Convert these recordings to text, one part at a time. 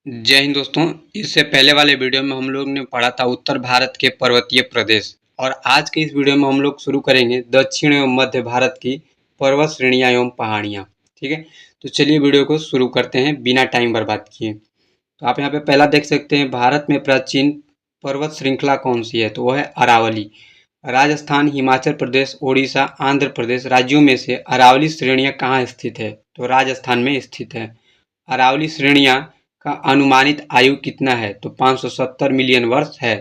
जय हिंद दोस्तों। इससे पहले वाले वीडियो में हम लोग ने पढ़ा था उत्तर भारत के पर्वतीय प्रदेश, और आज के इस वीडियो में हम लोग शुरू करेंगे दक्षिण एवं मध्य भारत की पर्वत श्रेणियां एवं पहाड़ियां। ठीक है, तो चलिए वीडियो को शुरू करते हैं बिना टाइम बर्बाद किए। तो आप यहाँ पे पहला देख सकते हैं, भारत में प्राचीन पर्वत श्रृंखला कौन सी है, तो वह है अरावली। राजस्थान, हिमाचल प्रदेश, उड़ीसा, आंध्र प्रदेश राज्यों में से अरावली श्रेणियां कहाँ स्थित है, तो राजस्थान में स्थित है। अरावली श्रेणियां का अनुमानित आयु कितना है, तो 570 मिलियन वर्ष है।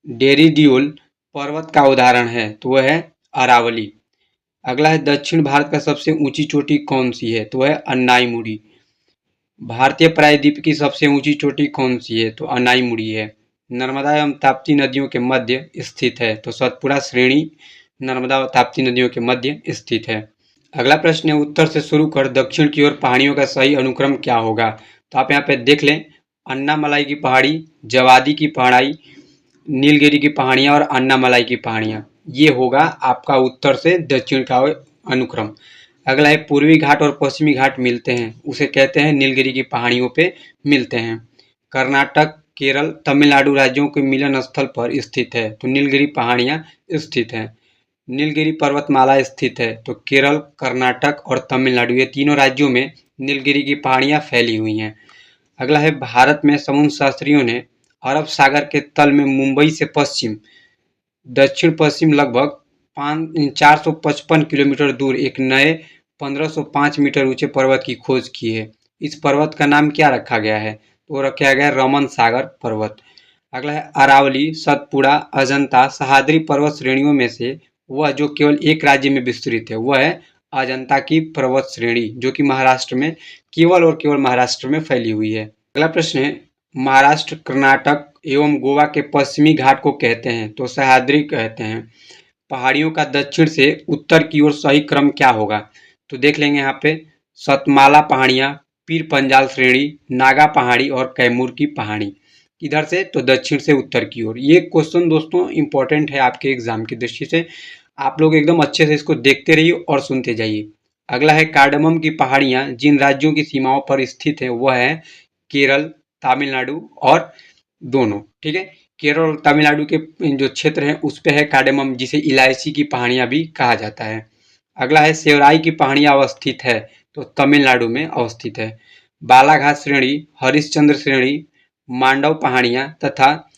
डेरिड्यूल पर्वत का उदाहरण है, तो वह है अरावली। अगला है, दक्षिण भारत का सबसे ऊंची चोटी कौन सी है, तो वह है अन्नाईमुड़ी। भारतीय प्रायद्वीप की सबसे ऊंची चोटी कौन सी है, तो अन्नाईमुड़ी है। नर्मदा एवं ताप्ती नदियों के मध्य स्थित है, तो सतपुड़ा श्रेणी नर्मदा और ताप्ती नदियों के मध्य स्थित है। अगला प्रश्न है, उत्तर से शुरू कर दक्षिण की ओर पहाड़ियों का सही अनुक्रम क्या होगा, तो आप यहाँ पे देख लें, अन्नामलाई की पहाड़ी, जवादी की पहाड़ी, नीलगिरी की पहाड़ियाँ और अन्नामलाई की पहाड़ियाँ, ये होगा आपका उत्तर से दक्षिण का अनुक्रम। अगला है, पूर्वी घाट और पश्चिमी घाट मिलते हैं, उसे कहते हैं नीलगिरी की पहाड़ियों पे मिलते हैं। कर्नाटक, केरल, तमिलनाडु राज्यों के मिलन स्थल पर स्थित है, तो नीलगिरी पहाड़ियाँ स्थित हैं। नीलगिरी पर्वतमाला स्थित है, तो केरल, कर्नाटक और तमिलनाडु, ये तीनों राज्यों में नीलगिरी की पहाड़ियाँ फैली हुई हैं। अगला है, भारत में समुद्र शास्त्रियों ने अरब सागर के तल में मुंबई से पश्चिम दक्षिण पश्चिम लगभग 455 किलोमीटर दूर एक नए 1505 मीटर ऊंचे पर्वत की खोज की है। इस पर्वत का नाम क्या रखा गया है, तो रखा गया रमन सागर पर्वत। अगला है, अरावली, सतपुड़ा, अजंता, सह्याद्री पर्वत श्रेणियों में से वह जो केवल एक राज्य में विस्तृत है, वह है अजंता की पर्वत श्रेणी, जो कि महाराष्ट्र में केवल और केवल महाराष्ट्र में फैली हुई है। अगला प्रश्न है, महाराष्ट्र, कर्नाटक एवं गोवा के पश्चिमी घाट को कहते हैं, तो सह्याद्री कहते हैं। पहाड़ियों का दक्षिण से उत्तर की ओर सही क्रम क्या होगा, तो देख लेंगे यहाँ पे, सतमाला पहाड़ियाँ, पीर पंजाल श्रेणी, नागा पहाड़ी और कैमूर की पहाड़ी। इधर से तो दक्षिण से उत्तर की ओर। ये क्वेश्चन दोस्तों इंपॉर्टेंट है आपके एग्जाम की दृष्टि से, आप लोग एकदम अच्छे से इसको देखते रहिए और सुनते जाइए। अगला है, कार्डमम की पहाड़ियाँ जिन राज्यों की सीमाओं पर स्थित है, वह है केरल, तमिलनाडु और दोनों। ठीक है, केरल और तमिलनाडु के जो क्षेत्र है उस पे है कार्डेमम, जिसे इलायची की पहाड़ियाँ भी कहा जाता है। अगला है, सेवराई की पहाड़ियाँ अवस्थित है, तो तमिलनाडु में अवस्थित है। बालाघाट श्रेणी, हरिश्चंद्र श्रेणी, मांडव पहाड़ियाँ तथा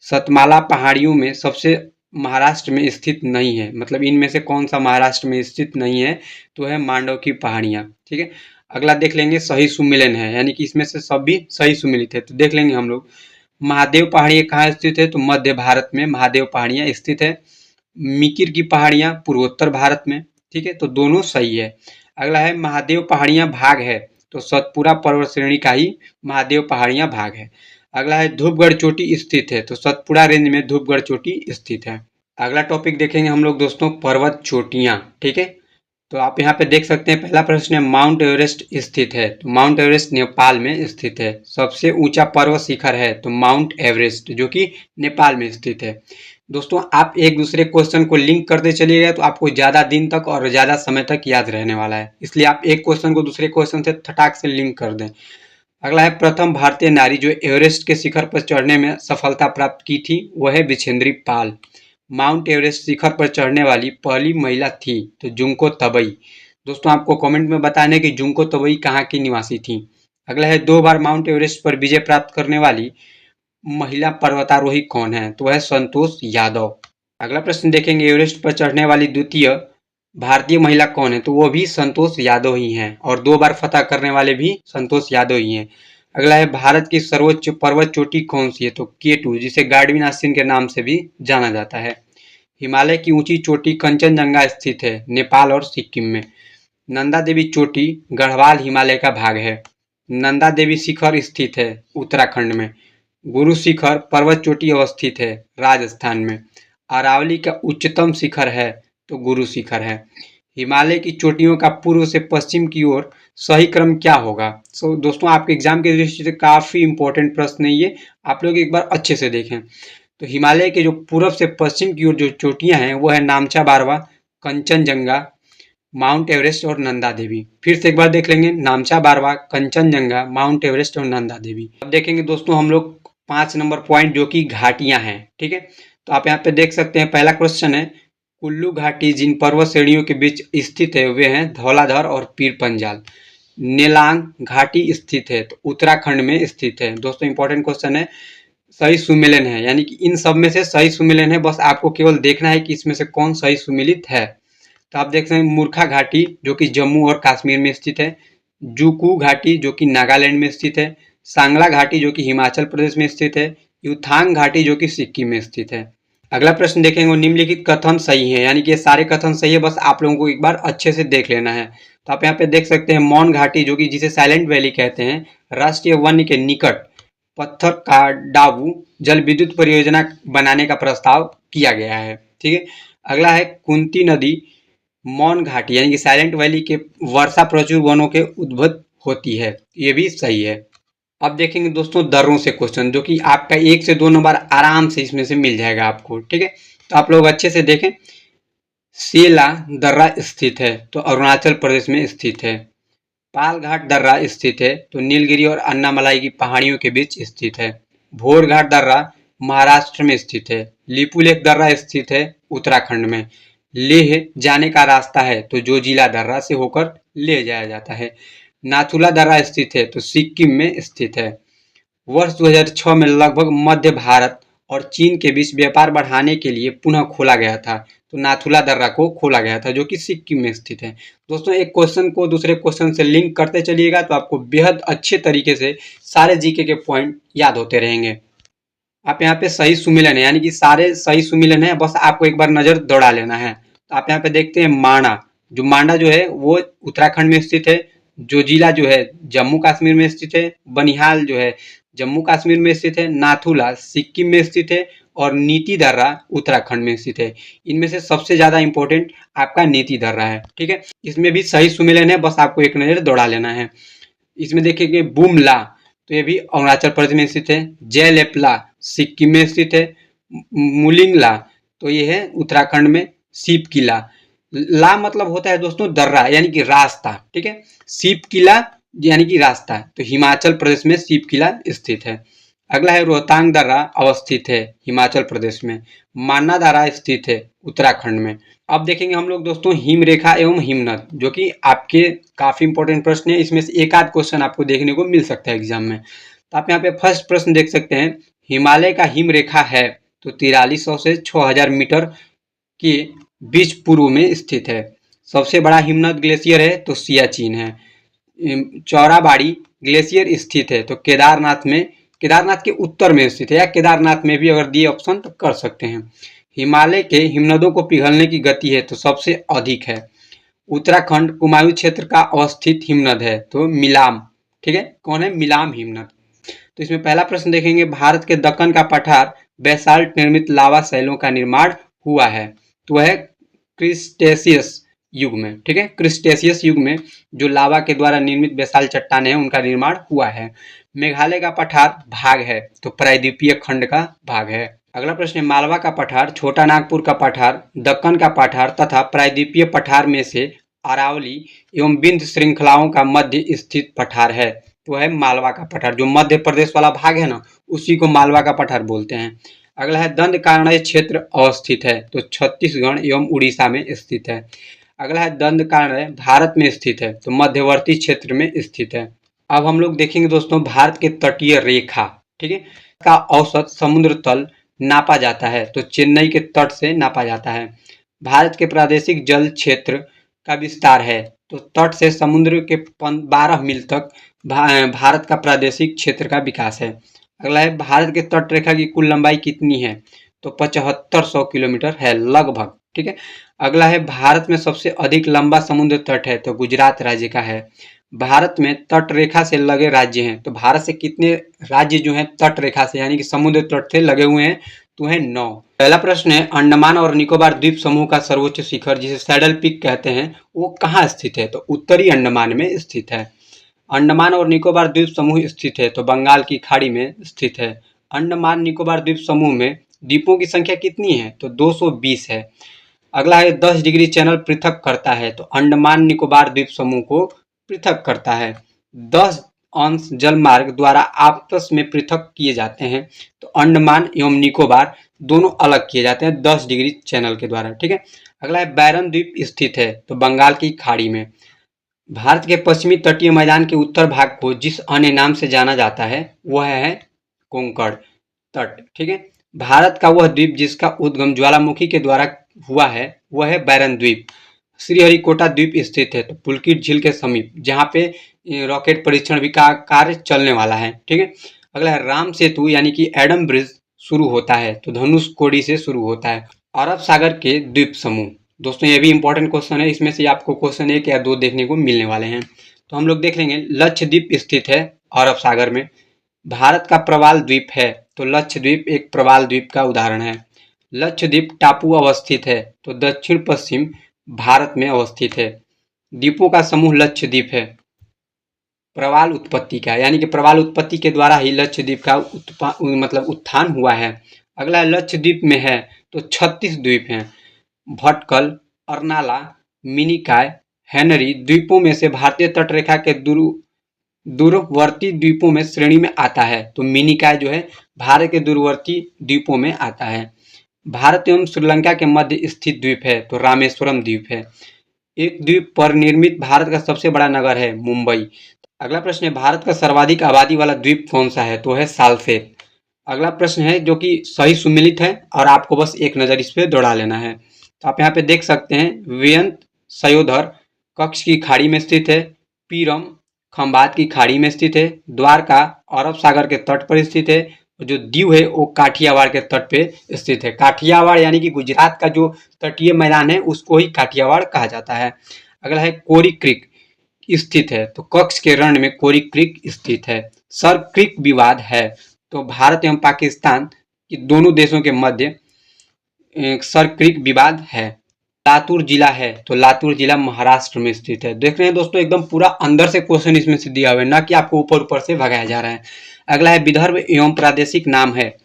सतमाला पहाड़ियों में सबसे महाराष्ट्र में स्थित नहीं है, मतलब इनमें से कौन सा महाराष्ट्र में स्थित नहीं है, तो है मांडव की पहाड़ियाँ। ठीक है, अगला देख लेंगे, सही सुमिलन है, यानी कि इसमें से सब भी सही सुमिलित है, तो देख लेंगे हम लोग। महादेव पहाड़ियाँ कहाँ स्थित है, तो मध्य भारत में महादेव पहाड़ियाँ स्थित है। मिकिर की पहाड़ियाँ पूर्वोत्तर भारत में। ठीक है, तो दोनों सही है। अगला है, महादेव पहाड़ियाँ भाग है, तो सतपुड़ा पर्वत श्रेणी का ही महादेव पहाड़ियाँ भाग है। अगला है, धूपगढ़ चोटी स्थित है, तो सतपुड़ा रेंज में धूपगढ़ चोटी स्थित है। अगला टॉपिक देखेंगे हम लोग दोस्तों, पर्वत चोटियाँ। ठीक है, तो आप यहाँ पे देख सकते हैं, पहला प्रश्न है, माउंट एवरेस्ट स्थित है, तो माउंट एवरेस्ट नेपाल में स्थित है। सबसे ऊंचा पर्वत शिखर है, तो माउंट एवरेस्ट, जो कि नेपाल में स्थित है। दोस्तों आप एक दूसरे क्वेश्चन को लिंक करते चलिएगा, तो आपको ज़्यादा दिन तक और ज़्यादा समय तक याद रहने वाला है, इसलिए आप एक क्वेश्चन को दूसरे क्वेश्चन से फटाक से लिंक कर दें। अगला है, प्रथम भारतीय नारी जो एवरेस्ट के शिखर पर चढ़ने में सफलता प्राप्त की थी, वह है बिछेंद्री पाल। माउंट एवरेस्ट शिखर पर चढ़ने वाली पहली महिला थी, तो जुंको तबई। दोस्तों आपको कमेंट में बताना है कि जुंको तबई कहाँ की निवासी थी। अगला है, 2 बार माउंट एवरेस्ट पर विजय प्राप्त करने वाली महिला पर्वतारोही कौन है, तो वह संतोष यादव। अगला प्रश्न देखेंगे, एवरेस्ट पर चढ़ने वाली द्वितीय भारतीय महिला कौन है, तो वो भी संतोष यादव ही हैं, और 2 बार फतह करने वाले भी संतोष यादव ही हैं। अगला है, भारत की सर्वोच्च पर्वत चोटी कौन सी है, तो K2, जिसे गार्डविन आश्रम के नाम से भी जाना जाता है। हिमालय की ऊंची चोटी कंचनजंगा स्थित है, नेपाल और सिक्किम में। नंदा देवी चोटी गढ़वाल हिमालय का भाग है। नंदा देवी शिखर स्थित है उत्तराखंड में। गुरु शिखर पर्वत चोटी अवस्थित है राजस्थान में। अरावली का उच्चतम शिखर है, तो गुरु शिखर है। हिमालय की चोटियों का पूर्व से पश्चिम की ओर सही क्रम क्या होगा। दोस्तों आपके एग्जाम की दृष्टि से काफी इंपॉर्टेंट प्रश्न है ये, आप लोग एक बार अच्छे से देखें। तो हिमालय के जो पूर्व से पश्चिम की ओर जो चोटियां हैं वो है नामचा बारवा, कंचनजंगा, माउंट एवरेस्ट और नंदा देवी। फिर से एक बार देख लेंगे, नामचा बारवा, कंचनजंगा, माउंट एवरेस्ट और नंदा देवी। अब देखेंगे दोस्तों हम लोग 5 नंबर पॉइंट जो कि घाटियां हैं। ठीक है, तो आप यहाँ पे देख सकते हैं, पहला क्वेश्चन है कुल्लू घाटी जिन पर्वत श्रेणियों के बीच स्थित है वे हैं धौलाधर और पीर पंजाल। नेलांग घाटी स्थित है तो उत्तराखंड में स्थित है। दोस्तों इंपॉर्टेंट क्वेश्चन है, सही सुमेलन है, यानी कि इन सब में से सही सुमेलन है, बस आपको केवल देखना है कि इसमें से कौन सही सुमेलित है। तो आप देख सकते हैं मूर्खा घाटी जो कि जम्मू और कश्मीर में स्थित है, जुकू घाटी जो कि नागालैंड में स्थित है, सांगला घाटी जो कि हिमाचल प्रदेश में स्थित है, युथांग घाटी जो कि सिक्किम में स्थित है। अगला प्रश्न देखेंगे, निम्नलिखित कथन सही है, यानी कि ये सारे कथन सही है, बस आप लोगों को एक बार अच्छे से देख लेना है। तो आप यहाँ पे देख सकते हैं मौन घाटी जो कि जिसे साइलेंट वैली कहते हैं, राष्ट्रीय वन्य के निकट पत्थर का डाबू जल विद्युत परियोजना बनाने का प्रस्ताव किया गया है। ठीक है, अगला है कुंती नदी मौन घाटी यानी कि साइलेंट वैली के वर्षा प्रचुर वनों के उद्भव होती है, ये भी सही है। अब देखेंगे दोस्तों दर्रों से क्वेश्चन, जो कि आपका 1 से 2 नंबर आराम से इसमें से मिल जाएगा आपको। ठीक है, तो आप लोग अच्छे से देखें। सेला दर्रा स्थित है तो अरुणाचल प्रदेश में स्थित है। पालघाट दर्रा स्थित है तो नीलगिरी और अन्नामलाई की पहाड़ियों के बीच स्थित है। भोरघाट दर्रा महाराष्ट्र में स्थित है। लिपुलेख दर्रा स्थित है उत्तराखंड में। लेह जाने का रास्ता है तो जोजिला दर्रा से होकर ले जाया जाता है। नाथुला दर्रा स्थित है तो सिक्किम में स्थित है। वर्ष 2006 में लगभग मध्य भारत और चीन के बीच व्यापार बढ़ाने के लिए पुनः खोला गया था, तो नाथुला दर्रा को खोला गया था जो कि सिक्किम में स्थित है। दोस्तों एक क्वेश्चन को दूसरे क्वेश्चन से लिंक करते चलिएगा तो आपको बेहद अच्छे तरीके से सारे जीके के पॉइंट याद होते रहेंगे। आप यहाँ पे सही सुमिलन है, यानी कि सारे सही सुमिलन है, बस आपको एक बार नजर दौड़ा लेना है। तो आप यहाँ पे देखते हैं मांडा जो है वो उत्तराखंड में स्थित है। जोजिला जो है जम्मू कश्मीर में स्थित है। बनिहाल जो है जम्मू कश्मीर में स्थित है। नाथुला सिक्किम में स्थित है और नीति दर्रा उत्तराखंड में स्थित है। इनमें से सबसे ज्यादा इंपॉर्टेंट आपका नीति दर्रा है। ठीक है, इसमें भी सही सुमेलन है, बस आपको एक नजर दौड़ा लेना है। इसमें देखिए बुमला तो ये भी अरुणाचल प्रदेश में स्थित है। जयलेपला सिक्किम में स्थित है। मुलिंगला तो ये है उत्तराखंड में। सीप किला, ला मतलब होता है दोस्तों दर्रा यानी कि रास्ता। ठीक है, सीप किला यानी कि रास्ता, तो हिमाचल प्रदेश में सीप किला स्थित है। अगला है रोहतांग दर्रा अवस्थित है हिमाचल प्रदेश में। मान्ना दर्रा स्थित है उत्तराखंड में। अब देखेंगे हम लोग दोस्तों हिम रेखा एवं हिमनद, जो कि आपके काफी इंपॉर्टेंट प्रश्न है, इसमें से एक आध क्वेश्चन आपको देखने को मिल सकता है एग्जाम में। तो आप यहाँ पे फर्स्ट प्रश्न देख सकते हैं, हिमालय का हिम रेखा है तो 4300 से 6000 मीटर के बीच पूर्व में स्थित है। सबसे बड़ा हिमनद ग्लेशियर है तो सियाचिन है। चौराबाड़ी ग्लेशियर स्थित है तो केदारनाथ के उत्तर में स्थित है, या केदारनाथ में भी अगर दिए ऑप्शन तो कर सकते हैं। हिमालय के हिमनदों को पिघलने की गति है तो सबसे अधिक है। उत्तराखंड कुमायूं क्षेत्र का अवस्थित हिमनद है तो मिलाम। ठीक है, कौन है? मिलाम हिमनद। तो इसमें पहला प्रश्न देखेंगे, भारत के दक्कन का पठार बेसाल्ट निर्मित लावा शैलों का निर्माण हुआ है तो वह क्रिस्टेशियस युग में। ठीक है, क्रिस्टेशियस युग में जो लावा के द्वारा निर्मित बेसाल्ट चट्टाने हैं उनका निर्माण हुआ है। मेघालय का पठार भाग है तो प्रायद्वीपीय खंड का भाग है। अगला प्रश्न है, मालवा का पठार, छोटा नागपुर का पठार, दक्कन का पठार तथा प्रायद्वीपीय पठार में से अरावली एवं विंध्य श्रृंखलाओं का मध्य स्थित पठार है तो है मालवा का पठार। जो मध्य प्रदेश वाला भाग है ना, उसी को मालवा का पठार बोलते हैं। अगला है दंडकारण्य क्षेत्र अवस्थित है तो छत्तीसगढ़ एवं उड़ीसा में स्थित है। अगला है दंडकारण्य भारत में स्थित है तो मध्यवर्ती क्षेत्र में स्थित है। अब हम लोग देखेंगे दोस्तों भारत के तटीय रेखा। ठीक है, का औसत समुद्र तल नापा जाता है तो चेन्नई के तट से नापा जाता है। भारत के प्रादेशिक जल क्षेत्र का विस्तार है तो तट से समुद्र के 12 मील तक भारत का प्रादेशिक क्षेत्र का विकास है। अगला है भारत के तट रेखा की कुल लंबाई कितनी है तो 7500 किलोमीटर है लगभग। ठीक है, अगला है भारत में सबसे अधिक लंबा समुद्र तट है तो गुजरात राज्य का है। भारत में तट रेखा से लगे राज्य हैं तो भारत से कितने राज्य जो हैं तट रेखा से यानी कि समुद्र तट से लगे हुए हैं तो है 9। पहला प्रश्न है, अंडमान और निकोबार द्वीप समूह का सर्वोच्च शिखर जिसे सैडल पीक कहते हैं वो कहाँ स्थित है तो उत्तरी अंडमान में स्थित है। अंडमान और निकोबार द्वीप समूह स्थित है तो बंगाल की खाड़ी में स्थित है। अंडमान निकोबार द्वीप समूह में द्वीपों की संख्या कितनी है तो 220 है। अगला है 10 डिग्री चैनल पृथक करता है, तो अंडमान निकोबार द्वीप समूह को पृथक करता है। 10 अंश जल मार्ग द्वारा आपस में पृथक किए जाते हैं, तो अंडमान एवं निकोबार दोनों अलग किए जाते हैं 10 डिग्री चैनल के द्वारा। ठीक है। अगला है बैरन द्वीप स्थित है, तो बंगाल की खाड़ी में। भारत के पश्चिमी तटीय मैदान के उत्तर भाग को जिस अन्य नाम से जाना जाता है वह है कोंकण तट। ठीक है। भारत का वह द्वीप जिसका उद्गम ज्वालामुखी के द्वारा हुआ है वह है बैरन द्वीप। श्रीहरिकोटा द्वीप स्थित है, तो पुलकित झील के समीप, जहाँ पे रॉकेट परीक्षण भी का कार्य चलने वाला है। ठीक है। अगला है राम सेतु यानी कि एडम ब्रिज शुरू होता है, तो धनुषकोडी से शुरू होता है। अरब सागर के द्वीप समूह, दोस्तों ये भी इंपॉर्टेंट क्वेश्चन है, इसमें से आपको क्वेश्चन 1 या 2 देखने को मिलने वाले हैं। तो हम लोग देख लेंगे। लक्षद्वीप स्थित है अरब सागर में। भारत का प्रवाल द्वीप है, तो लक्षद्वीप एक प्रवाल द्वीप का उदाहरण है। लक्षद्वीप टापू अवस्थित है, तो दक्षिण पश्चिम भारत में अवस्थित है। द्वीपों का समूह लक्षद्वीप है। प्रवाल उत्पत्ति का, यानी कि प्रवाल उत्पत्ति के द्वारा ही लक्षद्वीप का उत्थान हुआ है। अगला लक्षद्वीप में है तो 36 द्वीप हैं। भटकल, अर्नाला, मिनिकॉय, हेनरी द्वीपों में से भारतीय तटरेखा के दूरवर्ती द्वीपों में श्रेणी में आता है, तो मिनिकॉय जो है भारत के दूरवर्ती द्वीपों में आता है। भारत एवं श्रीलंका के मध्य स्थित द्वीप है, तो रामेश्वरम द्वीप है। एक द्वीप पर निर्मित भारत का सबसे बड़ा नगर है मुंबई। अगला प्रश्न है भारत का सर्वाधिक आबादी वाला द्वीप कौन सा है, तो है साल्सेट। अगला प्रश्न है जो कि सही सुमेलित है और आपको बस एक नज़र इस पे दौड़ा लेना है। तो आप यहाँ पे देख सकते हैं वेयंत सयोधर कक्ष की खाड़ी में स्थित है। पीरम खंबात की खाड़ी में स्थित है। द्वारका अरब सागर के तट पर स्थित है। जो दीव है वो काठियावाड़ के तट पे स्थित है। काठियावाड़ यानी कि गुजरात का जो तटीय मैदान है उसको ही काठियावाड़ कहा जाता है। अगला है कोरी क्रीक स्थित है, तो कक्ष के रण में कोरी क्रीक स्थित है। सर क्रीक विवाद है, तो भारत एवं पाकिस्तान के दोनों देशों के मध्य सर क्रीक विवाद है। लातूर जिला है, तो लातूर जिला महाराष्ट्र में स्थित है। देख रहे हैं दोस्तों एकदम पूरा अंदर से क्वेश्चन इसमें से दिया हुआ है, ना कि आपको ऊपर ऊपर से भगाया जा रहा है। अगला है विदर्भ एवं प्रादेशिक नाम है।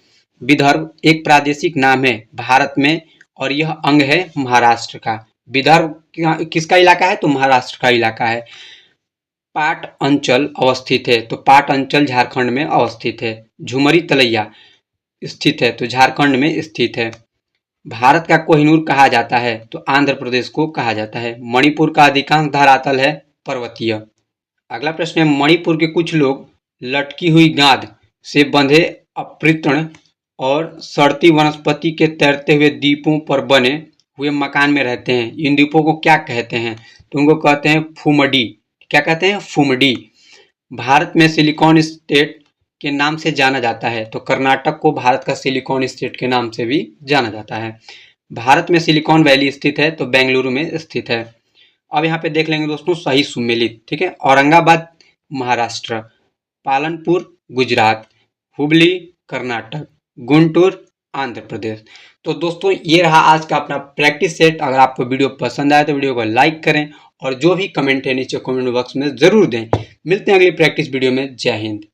विदर्भ एक प्रादेशिक नाम है भारत में और यह अंग है महाराष्ट्र का। विदर्भ किसका इलाका है, तो महाराष्ट्र का इलाका है। पाट अंचल अवस्थित है, तो पाट अंचल झारखंड में अवस्थित है। झुमरी तलैया स्थित है, तो झारखंड में स्थित है। भारत का कोहिनूर कहा जाता है, तो आंध्र प्रदेश को कहा जाता है। मणिपुर का अधिकांश धरातल है पर्वतीय। अगला प्रश्न है मणिपुर के कुछ लोग लटकी हुई गाद से बंधे अपृतण और सड़ती वनस्पति के तैरते हुए द्वीपों पर बने हुए मकान में रहते हैं। इन द्वीपों को क्या कहते हैं, तो उनको कहते हैं फुमडी। क्या कहते हैं, फुमडी। भारत में सिलिकॉन स्टेट के नाम से जाना जाता है, तो कर्नाटक को भारत का सिलिकॉन स्टेट के नाम से भी जाना जाता है। भारत में सिलिकॉन वैली स्थित है, तो बेंगलुरु में स्थित है। अब यहाँ पे देख लेंगे दोस्तों सही सुमेलित। ठीक है। औरंगाबाद महाराष्ट्र, पालनपुर गुजरात, हुबली कर्नाटक, गुंटूर आंध्र प्रदेश। तो दोस्तों ये रहा आज का अपना प्रैक्टिस सेट। अगर आपको वीडियो पसंद आए तो वीडियो को लाइक करें और जो भी कमेंट है नीचे कमेंट बॉक्स में जरूर दें। मिलते हैं अगली प्रैक्टिस वीडियो में। जय हिंद।